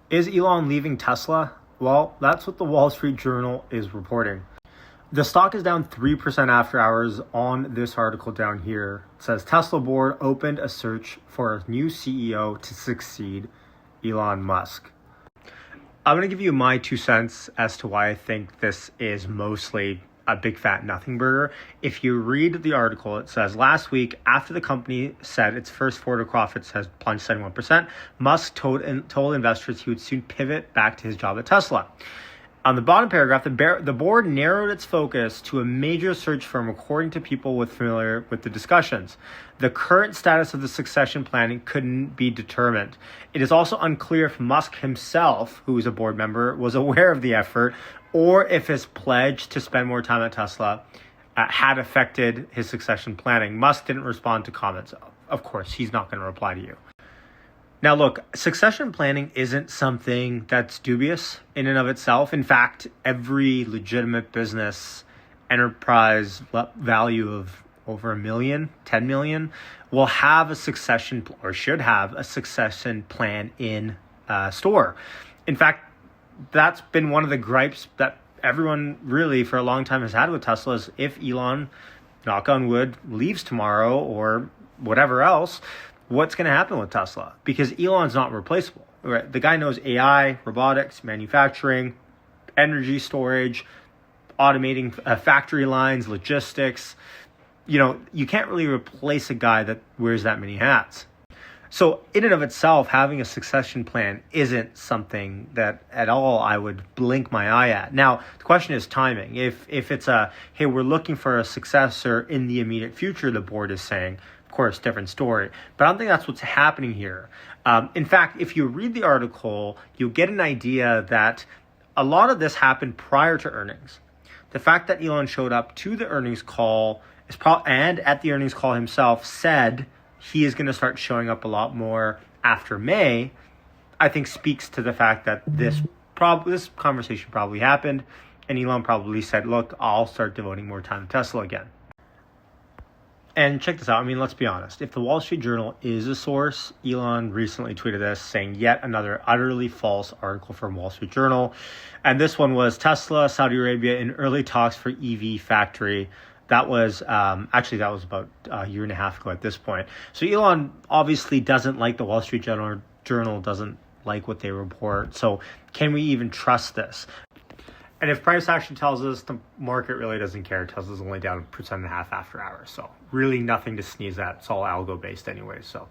Is Elon leaving Tesla? Well, that's what the Wall Street Journal is reporting. The stock is down 3% after hours on this article down here. It says Tesla board opened a search for a new CEO to succeed Elon Musk. I'm going to give you my 2 cents as to why I think this is mostly a big fat nothing burger. If you read the article, it says last week, after the company said its first quarter profits has plunged 71%, Musk told investors he would soon pivot back to his job at Tesla. On the bottom paragraph, the board narrowed its focus to a major search firm according to people familiar with the discussions. The current status of the succession planning couldn't be determined. It is also unclear if Musk himself, who is a board member, was aware of the effort or if his pledge to spend more time at Tesla had affected his succession planning. Musk didn't respond to comments. Of course, he's not going to reply to you. Now, look, succession planning isn't something that's dubious in and of itself. In fact, every legitimate business enterprise value of over $1 million, 10 million, will have a succession or should have a succession plan in store. In fact, that's been one of the gripes that everyone really for a long time has had with Tesla is if Elon, knock on wood, leaves tomorrow or whatever else, what's going to happen with Tesla? Because Elon's not replaceable. Right? The guy knows AI, robotics, manufacturing, energy storage, automating factory lines, logistics. You can't really replace a guy that wears that many hats. So in and of itself, having a succession plan isn't something that at all I would blink my eye at. Now, the question is timing. If it's hey, we're looking for a successor in the immediate future, the board is saying, of course, different story. But I don't think that's what's happening here. In fact, if you read the article, you'll get an idea that a lot of this happened prior to earnings. The fact that Elon showed up to the earnings call and at the earnings call himself said he is going to start showing up a lot more after May, I think speaks to the fact that this conversation probably happened, and Elon probably said, look, I'll start devoting more time to Tesla again. And check this out. I mean, let's be honest. If the Wall Street Journal is a source, Elon recently tweeted this saying yet another utterly false article from Wall Street Journal. And this one was Tesla, Saudi Arabia in early talks for EV factory. That was about a year and a half ago at this point. So Elon obviously doesn't like the Wall Street Journal, doesn't like what they report. So can we even trust this? And if price action tells us the market really doesn't care, Tesla's only down 1.5% after hours. So really nothing to sneeze at. It's all algo based anyway. So